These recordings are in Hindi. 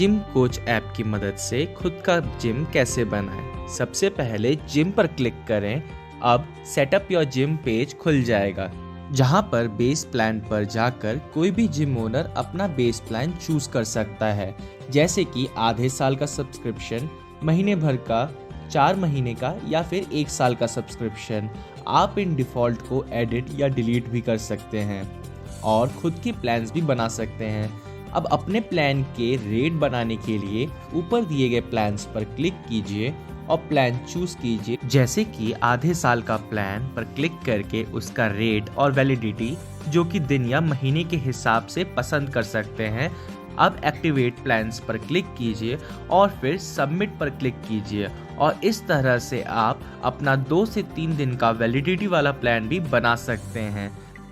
जिम कोच ऐप की मदद से खुद का जिम कैसे बनाएं। सबसे पहले जिम पर क्लिक करें। अब सेटअप योर जिम पेज खुल जाएगा, जहां पर बेस प्लान पर जाकर कोई भी जिम ओनर अपना बेस प्लान चूज कर सकता है, जैसे कि आधे साल का सब्सक्रिप्शन, महीने भर का, 4 महीने का या फिर 1 साल का सब्सक्रिप्शन। आप इन डिफ़ॉल्ट को एडिट या डिलीट भी कर सकते हैं और खुद के प्लान्स भी बना सकते हैं। अब अपने प्लान के रेट बनाने के लिए ऊपर दिए गए प्लान्स पर क्लिक कीजिए और प्लान चूज कीजिए, जैसे कि आधे साल का प्लान पर क्लिक करके उसका रेट और वैलिडिटी जो कि दिन या महीने के हिसाब से पसंद कर सकते हैं। अब एक्टिवेट प्लान्स पर क्लिक कीजिए और फिर सबमिट पर क्लिक कीजिए और इस तरह से आप अपना 2 से 3 दिन का वैलिडिटी वाला प्लान भी बना सकते हैं।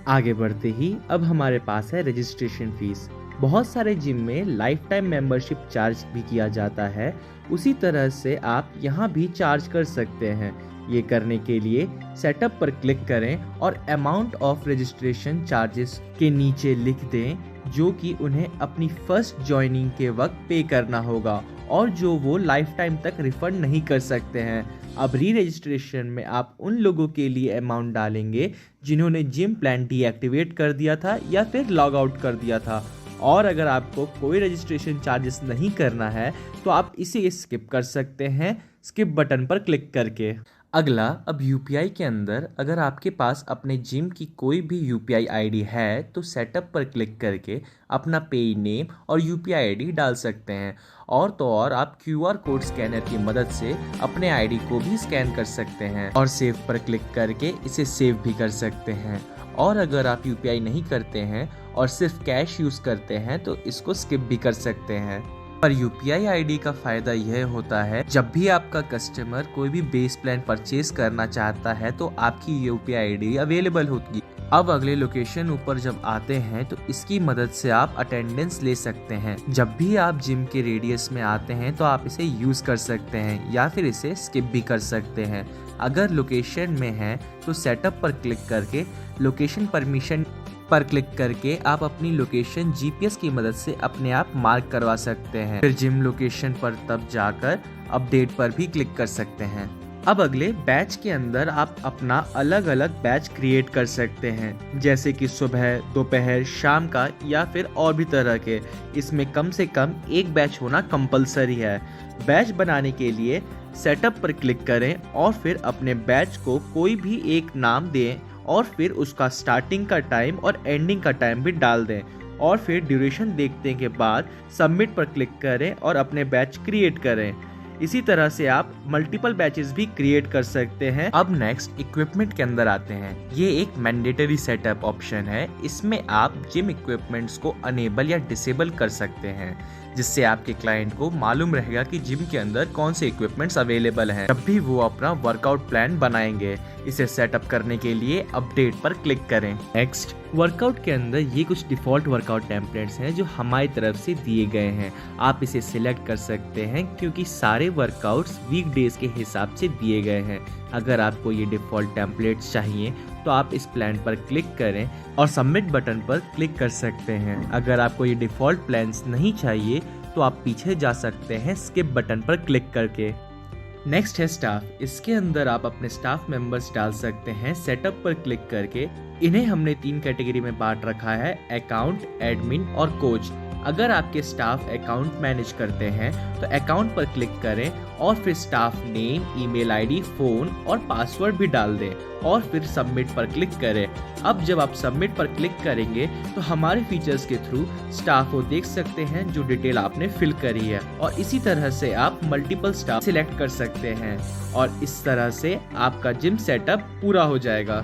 आगे बढ़ते ही अब हमारे पास है रजिस्ट्रेशन फीस। बहुत सारे जिम में लाइफ टाइम मेंबरशिप चार्ज भी किया जाता है, उसी तरह से आप यहाँ भी चार्ज कर सकते हैं। ये करने के लिए सेटअप पर क्लिक करें और अमाउंट ऑफ रजिस्ट्रेशन चार्जेस के नीचे लिख दें जो कि उन्हें अपनी फर्स्ट ज्वाइनिंग के वक्त पे करना होगा और जो वो लाइफ टाइम तक रिफंड नहीं कर सकते हैं। अब री रजिस्ट्रेशन में आप उन लोगों के लिए अमाउंट डालेंगे जिन्होंने जिम प्लान डीएक्टिवेट कर दिया था या फिर लॉग आउट कर दिया था। और अगर आपको कोई रजिस्ट्रेशन चार्जेस नहीं करना है तो आप इसे स्किप कर सकते हैं स्किप बटन पर क्लिक करके। अगला, अब यूपीआई के अंदर अगर आपके पास अपने जिम की कोई भी यूपीआई आईडी है तो सेटअप पर क्लिक करके अपना पेई नेम और यूपीआई आईडी डाल सकते हैं। और तो और आप क्यूआर कोड स्कैनर की मदद से अपने आईडी को भी स्कैन कर सकते हैं और सेव पर क्लिक करके इसे सेव भी कर सकते हैं। और अगर आप यूपीआई नहीं करते हैं और सिर्फ कैश यूज करते हैं तो इसको स्किप भी कर सकते हैं। पर यूपीआई आईडी का फायदा यह होता है, जब भी आपका कस्टमर कोई भी बेस प्लान परचेज करना चाहता है तो आपकी यूपीआई आईडी अवेलेबल होगी। अब अगले लोकेशन ऊपर जब आते हैं तो इसकी मदद से आप अटेंडेंस ले सकते हैं। जब भी आप जिम के रेडियस में आते हैं तो आप इसे यूज कर सकते हैं या फिर इसे स्किप भी कर सकते हैं। अगर लोकेशन में है तो सेटअप पर क्लिक करके लोकेशन परमिशन पर क्लिक करके आप अपनी लोकेशन जीपीएस की मदद से अपने आप मार्क करवा सकते हैं। फिर जिम लोकेशन पर तब जाकर अपडेट पर भी क्लिक कर सकते हैं। अब अगले बैच के अंदर आप अपना अलग अलग बैच क्रिएट कर सकते हैं, जैसे कि सुबह, दोपहर, शाम का या फिर और भी तरह के। इसमें कम से कम एक बैच होना कंपलसरी है। बैच बनाने के लिए सेटअप पर क्लिक करें और फिर अपने बैच को कोई भी एक नाम दें और फिर उसका स्टार्टिंग का टाइम और एंडिंग का टाइम भी डाल दें और फिर ड्यूरेशन देखने के बाद सबमिट पर क्लिक करें और अपने बैच क्रिएट करें। इसी तरह से आप मल्टीपल बैचेस भी क्रिएट कर सकते हैं। अब नेक्स्ट इक्विपमेंट के अंदर आते हैं। ये एक मैंडेटरी सेटअप ऑप्शन है। इसमें आप जिम इक्विपमेंट्स को अनेबल या डिसेबल कर सकते हैं, जिससे आपके क्लाइंट को मालूम रहेगा कि जिम के अंदर कौन से इक्विपमेंट्स अवेलेबल हैं जब भी वो अपना वर्कआउट प्लान बनाएंगे। इसे सेटअप करने के लिए अपडेट पर क्लिक करें। नेक्स्ट, वर्कआउट के अंदर ये कुछ डिफ़ॉल्ट वर्कआउट टेम्पलेट्स हैं जो हमारी तरफ से दिए गए हैं। आप इसे सिलेक्ट कर सकते हैं क्योंकि सारे वर्कआउट्स वीकडेज के हिसाब से दिए गए हैं। अगर आपको ये डिफ़ॉल्ट टेम्पलेट्स चाहिए तो आप इस प्लान पर क्लिक करें और सबमिट बटन पर क्लिक कर सकते हैं। अगर आपको ये डिफ़ॉल्ट प्लान्स नहीं चाहिए तो आप पीछे जा सकते हैं स्किप बटन पर क्लिक करके। नेक्स्ट है स्टाफ। इसके अंदर आप अपने स्टाफ मेंबर्स डाल सकते हैं सेटअप पर क्लिक करके। इन्हें हमने 3 कैटेगरी में बांट रखा है, अकाउंट, एडमिन और कोच। अगर आपके स्टाफ अकाउंट मैनेज करते हैं तो अकाउंट पर क्लिक करें और फिर staff name, email ID, phone और पासवर्ड भी डाल दें और फिर सबमिट पर क्लिक करें। अब जब आप सबमिट पर क्लिक करेंगे तो हमारे फीचर्स के थ्रू स्टाफ को देख सकते हैं जो डिटेल आपने फिल करी है और इसी तरह से आप मल्टीपल स्टाफ सिलेक्ट कर सकते हैं और इस तरह से आपका जिम सेटअप पूरा हो जाएगा।